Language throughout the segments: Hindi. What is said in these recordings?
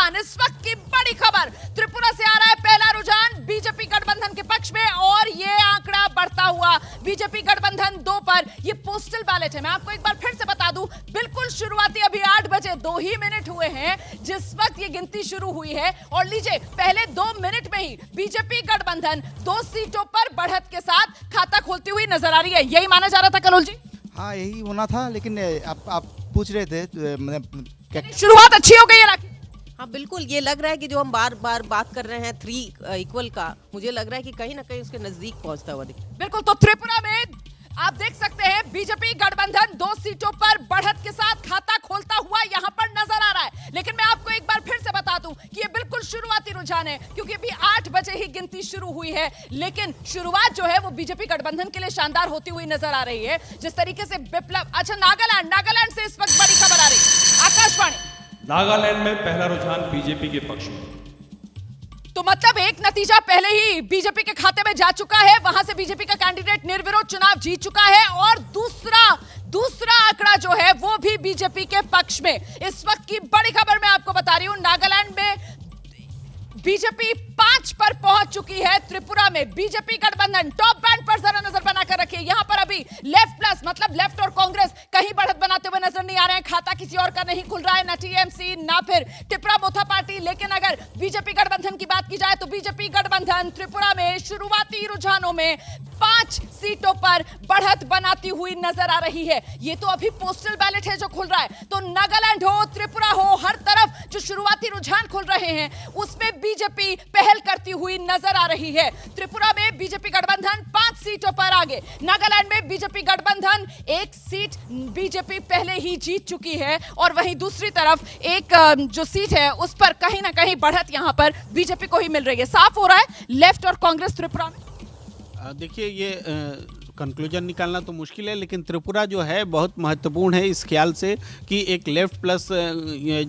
रुझान, इस वक्त की बड़ी खबर, त्रिपुरा से आ रहा है पहला रुझान बीजेपी गठबंधन के पक्ष में और ये आंकड़ा बढ़ता हुआ बीजेपी गठबंधन 2 पर। ये पोस्टल बैलेट है। मैं आपको एक बार फिर से बता दूं, बिल्कुल शुरुआती अभी 8 बजे 2 ही मिनट हुए हैं जिस वक्त ये गिनती शुरू हुई है और लीजिए पहले 2 मिनट में ही बीजेपी गठबंधन 2 सीटों पर बढ़त के साथ खाता खोलती हुई नजर आ रही है। यही माना जा रहा था कलोल जी? हाँ, यही होना था, लेकिन आप पूछ रहे थे शुरुआत अच्छी हो गई है राखी? हाँ बिल्कुल, ये लग रहा है कि जो हम बार बार बात कर रहे हैं 3 इक्वल का, मुझे लग रहा है कि कहीं ना कहीं उसके नजदीक पहुंचता हुआ दिख। बिल्कुल, तो त्रिपुरा में आप देख सकते हैं बीजेपी गठबंधन 2 सीटों पर बढ़त के साथ खाता खोलता हुआ यहां पर नजर आ रहा है। लेकिन मैं आपको एक बार फिर से बता दूं कि ये बिल्कुल शुरुआती रुझान है क्योंकि अभी 8 बजे ही गिनती शुरू हुई है, लेकिन शुरुआत जो है वो बीजेपी गठबंधन के लिए शानदार होती हुई नजर आ रही है। जिस तरीके से विप्लव, अच्छा नागालैंड से इस वक्त बड़ी खबर आ रही है, आकाशवाणी। नागालैंड में पहला रुझान बीजेपी के पक्ष में। तो मतलब एक नतीजा पहले ही बीजेपी के खाते में जा चुका है, वहां से बीजेपी का कैंडिडेट निर्विरोध चुनाव जीत चुका है और दूसरा आंकड़ा जो है वो भी बीजेपी के पक्ष में। इस वक्त की बड़ी खबर मैं आपको बता रही हूं, नागालैंड में बीजेपी 5 पर पहुंच चुकी है। त्रिपुरा में बीजेपी गठबंधन टॉप बैंड पर जरा नजर बनाकर रखिए। यहां पर अभी लेफ्ट प्लस मतलब लेफ्ट और कांग्रेस कहीं बढ़त बनाते हुए नजर नहीं आ रहे हैं। खाता किसी और का नहीं खुल रहा है, ना टीएमसी ना फिर टिपरा मोथा पार्टी। लेकिन अगर बीजेपी गठबंधन की बात की जाए तो बीजेपी गठबंधन त्रिपुरा में शुरुआती रुझानों में 5 सीटों पर बढ़त बनाती हुई नजर आ रही है। ये तो अभी पोस्टल बैलेट है जो खुल रहा है, तो नागालैंड हो त्रिपुरा हो, हर तरफ जो शुरुआती रुझान खुल रहे हैं उसमें बीजेपी पहल करती हुई नजर आ रही है। त्रिपुरा में बीजेपी गठबंधन 5 सीटों पर आगे, नागालैंड में बीजेपी गठबंधन 1 सीट बीजेपी पहले ही जीत चुकी है और वहीं दूसरी तरफ एक जो सीट है उस पर कहीं ना कहीं बढ़त यहां पर बीजेपी को ही मिल रही है। साफ हो रहा है लेफ्ट और कांग्रेस त्रिपुरा में। देखिए, ये कंक्लूजन निकालना तो मुश्किल है, लेकिन त्रिपुरा जो है बहुत महत्वपूर्ण है इस ख्याल से कि एक लेफ्ट प्लस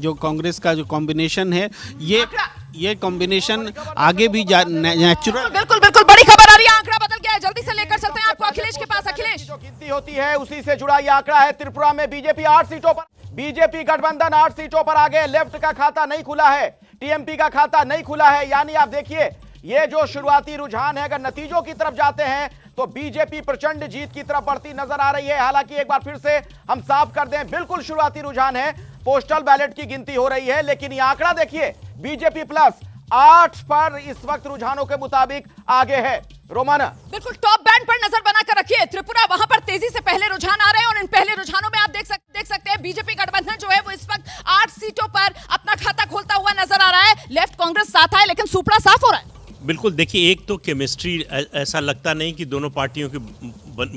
जो कांग्रेस का जो कॉम्बिनेशन है, ये कॉम्बिनेशन आगे भी नेचुरल। बिल्कुल बड़ी खबर आ रही है, आंकड़ा बदल गया है, जल्दी से लेकर चलते हैं आपको अखिलेश के पास। अखिलेश, जो गिनती होती है उसी से जुड़ा ये आंकड़ा है। त्रिपुरा में बीजेपी 8 सीटों पर, बीजेपी गठबंधन 8 सीटों पर आगे। लेफ्ट का खाता नहीं खुला है, टीएमपी का खाता नहीं खुला है। यानी आप देखिए ये जो शुरुआती रुझान है, अगर नतीजों की तरफ जाते हैं तो बीजेपी प्रचंड जीत की तरफ बढ़ती नजर आ रही है। हालांकि एक बार फिर से हम साफ कर दें, बिल्कुल शुरुआती रुझान है, पोस्टल बैलेट की गिनती हो रही है, लेकिन ये आंकड़ा देखिए बीजेपी प्लस 8 पर इस वक्त रुझानों के मुताबिक आगे है। रोमाना, बिल्कुल टॉप बैंड पर नजर बनाकर रखिए। त्रिपुरा, वहां पर तेजी से पहले रुझान आ रहे हैं और इन पहले रुझानों में आप देख सकते हैं बीजेपी गठबंधन जो है वो इस वक्त 8 सीटों पर अपना खाता खोलता हुआ नजर आ रहा है। लेफ्ट कांग्रेस साथ आए, लेकिन सुपड़ा साफ हो रहा है। बिल्कुल, देखिए, एक तो केमिस्ट्री ऐसा लगता नहीं कि दोनों पार्टियों की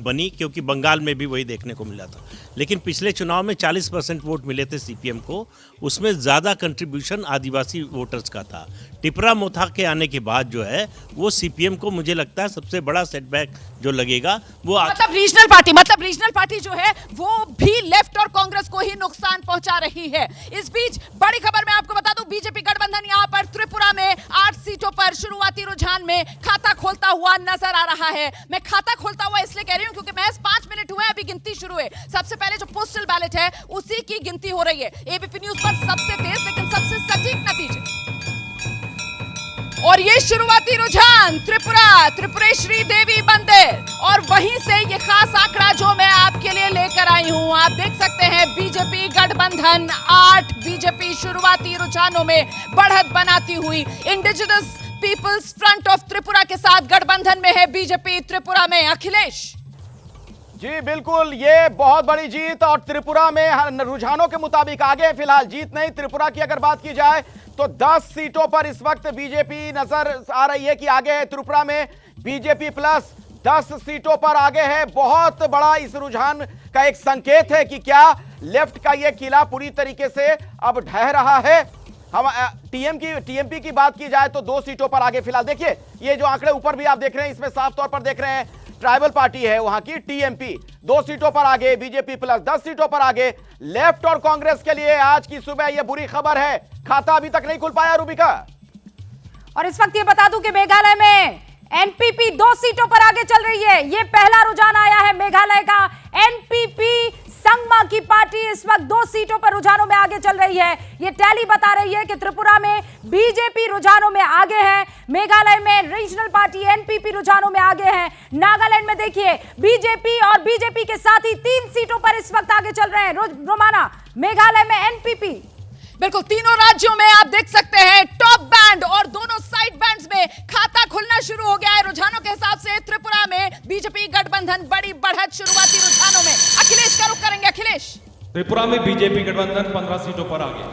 बनी, क्योंकि बंगाल में भी वही देखने को मिला था। लेकिन पिछले चुनाव में 40% वोट मिले थे सीपीएम को, उसमें ज़्यादा कंट्रीब्यूशन आदिवासी वोटर्स का था। टिपरा मोथा के आने के बाद जो है वो सीपीएम को मुझे लगता है सबसे बड़ा सेटबैक जो लगेगा वो मतलब रीजनल पार्टी जो है वो भी लेफ्ट और कांग्रेस को ही नुकसान पहुंचा रही है। इस बीच बड़ी खबर मैं आपको बता दूं, बीजेपी गठबंधन यहां पर त्रिपुरा में 8 सीटों पर शुरुआती रुझान में खाता खोलता हुआ नजर आ रहा है। मैं खाता खोलता हुआ इसलिए कह रही हूं क्योंकि महज 5 मिनट हुए अभी गिनती शुरू है। सबसे पहले जो पोस्टल बैलेट है उसी की गिनती हो रही है। एबीपी न्यूज पर सबसे तेज लेकिन सबसे सटीक नतीजे और ये शुरुआती रुझान त्रिपुरेश्वरी देवी मंदिर और वहीं से ये खास आंकड़ा जो मैं आपके लिए लेकर आई हूं। आप देख सकते हैं बीजेपी गठबंधन 8 बीजेपी शुरुआती रुझानों में बढ़त बनाती हुई indigenous peoples front of Tripura के साथ गठबंधन में है बीजेपी त्रिपुरा में। अखिलेश जी बिल्कुल, ये बहुत बड़ी जीत और त्रिपुरा में रुझानों के मुताबिक आगे फिलहाल जीत नहीं। त्रिपुरा की अगर बात की जाए तो 10 सीटों पर इस वक्त बीजेपी नजर आ रही है कि आगे है। त्रिपुरा में बीजेपी प्लस 10 सीटों पर आगे है। बहुत बड़ा इस रुझान का एक संकेत है कि क्या लेफ्ट का यह किला पूरी तरीके से अब ढह रहा है। हम टीएमपी की बात की जाए तो 2 सीटों पर आगे फिलहाल। देखिए ये जो आंकड़े ऊपर भी आप देख रहे हैं इसमें साफ तौर पर देख रहे हैं ट्राइबल पार्टी है वहां की टीएमपी 2 सीटों पर आगे, बीजेपी प्लस 10 सीटों पर आगे। लेफ्ट और कांग्रेस के लिए आज की सुबह यह बुरी खबर है, खाता अभी तक नहीं खुल पाया रूबिका। और इस वक्त ये बता दूं कि मेघालय में एनपीपी 2 सीटों पर आगे चल रही है। ये पहला रुझान आया है मेघालय का, एनपीपी संगमा की पार्टी इस वक्त 2 सीटों पर रुझानों में आगे चल रही है। ये टैली बता रही है कि त्रिपुरा में बीजेपी रुझानों में आगे है, मेघालय में रीजनल पार्टी एनपीपी रुझानों में आगे है, नागालैंड में देखिए बीजेपी और बीजेपी के साथ ही 3 सीटों पर इस वक्त आगे चल रहे हैं रोमाना, मेघालय में एनपीपी। बिल्कुल, तीनों राज्यों में आप देख सकते हैं टॉप बैंड और दोनों साइड बैंड्स में खाता खुलना शुरू हो गया है। रुझानों के हिसाब से त्रिपुरा में बीजेपी गठबंधन बड़ी बढ़त शुरुआती रुझानों में। अखिलेश का रुख करेंगे। अखिलेश, त्रिपुरा में बीजेपी गठबंधन 15 सीटों पर आ गया।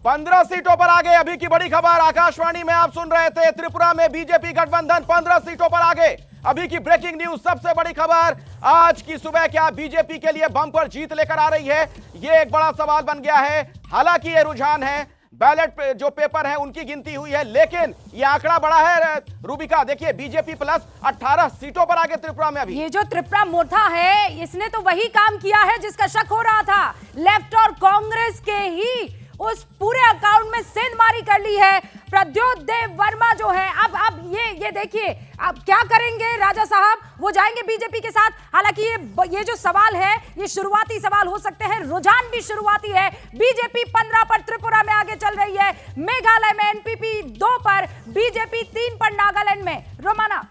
15 सीटों पर आगे। अभी की बड़ी खबर आकाशवाणी में आप सुन रहे थे, त्रिपुरा में बीजेपी गठबंधन 15 सीटों पर आगे। अभी की ब्रेकिंग न्यूज, सबसे बड़ी खबर आज की सुबह, क्या बीजेपी के लिए बम्पर जीत लेकर आ रही है, यह एक बड़ा सवाल बन गया है। हालांकि यह रुझान है, बैलेट जो पेपर है उनकी गिनती हुई है, लेकिन यह आंकड़ा बड़ा है रूबिका। देखिए बीजेपी प्लस 18 सीटों पर आगे त्रिपुरा में। अभी ये जो त्रिपुरा मोर्चा है, इसने तो वही काम किया है जिसका शक हो रहा था। लेफ्ट और कांग्रेस के ही उस पूरे अकाउंट में सेंधमारी कर ली है प्रद्योत देव वर्मा जो है। अब ये देखिए अब क्या करेंगे राजा साहब, वो जाएंगे बीजेपी के साथ। हालांकि ये जो सवाल है ये शुरुआती सवाल हो सकते हैं, रुझान भी शुरुआती है। बीजेपी 15 पर त्रिपुरा में आगे चल रही है, मेघालय में एनपीपी 2 पर, बीजेपी 3 पर नागालैंड में। रोमाना,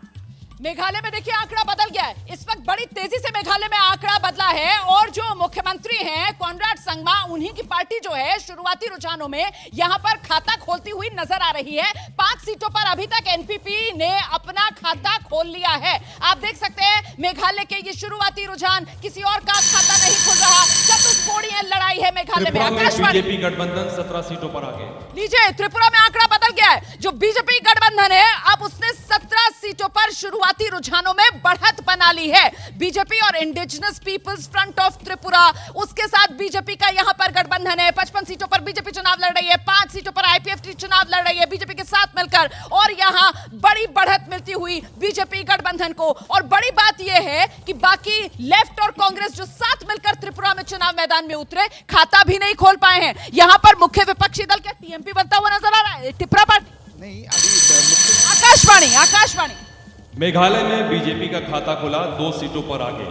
मेघालय में देखिए आंकड़ा बदल गया है। इस वक्त बड़ी तेजी से मेघालय में आंकड़ा बदला है और जो मुख्यमंत्री हैं कॉनराड संगमा, उन्हीं की पार्टी जो है शुरुआती रुझानों में यहां पर खाता खोलती हुई नजर आ रही है। 5 सीटों पर अभी तक एनपीपी ने अपना खाता खोल लिया है। आप देख सकते हैं मेघालय के ये शुरुआती रुझान, किसी और का खाता नहीं खुल रहा, चतुष्कोणीय लड़ाई है मेघालय में। आकाशवाणी, बीजेपी गठबंधन 17 सीटों पर आगे। लीजिए, त्रिपुरा में आंकड़ा बदल गया है। जो बीजेपी गठबंधन है अब उसने 17 सीटों पर शुरुआती रुझानों में बढ़त बना ली है। बीजेपी और indigenous peoples front of Tripura, उसके साथ बीजेपी का यहां पर गठबंधन है। 55 सीटों पर बीजेपी चुनाव लड़ रही है, 5 सीटों पर आईपीएफ चुनाव लड़ रही है बीजेपी के साथ मिलकर, और यहां बड़ी बढ़त मिलती हुई बीजेपी गठबंधन को। और बड़ी बात यह है कि बाकी लेफ्ट और कांग्रेस जो साथ मिलकर त्रिपुरा में चुनाव मैदान में उतरे, खाता भी नहीं खोल पाए हैं। यहां पर मुख्य विपक्षी दल क्या टीएमपी बनता हुआ नजर आ रहा है? त्रिपुरा पार्टी नहीं, अभी आकाशवाणी मेघालय में बीजेपी का खाता खुला, 2 सीटों पर आगे।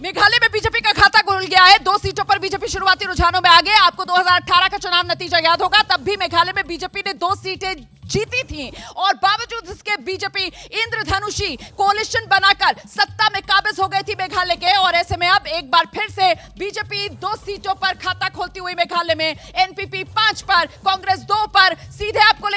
मेघालय में बीजेपी का खाता खुल गया है, 2 सीटों पर बीजेपी शुरुआती रुझानों में आगे। आपको 2018 का चुनाव नतीजा याद होगा, तब भी मेघालय में बीजेपी ने 2 सीटें जीती थी और बावजूद इसके बीजेपी इंद्रधनुषी कोalition बनाकर सत्ता में काबिज हो गई थी मेघालय के। और ऐसे में अब एक बार फिर से बीजेपी 2 सीटों पर खाता खोलती हुई मेघालय में, एनपीपी 5 पर, कांग्रेस 2 पर। सीधे आपको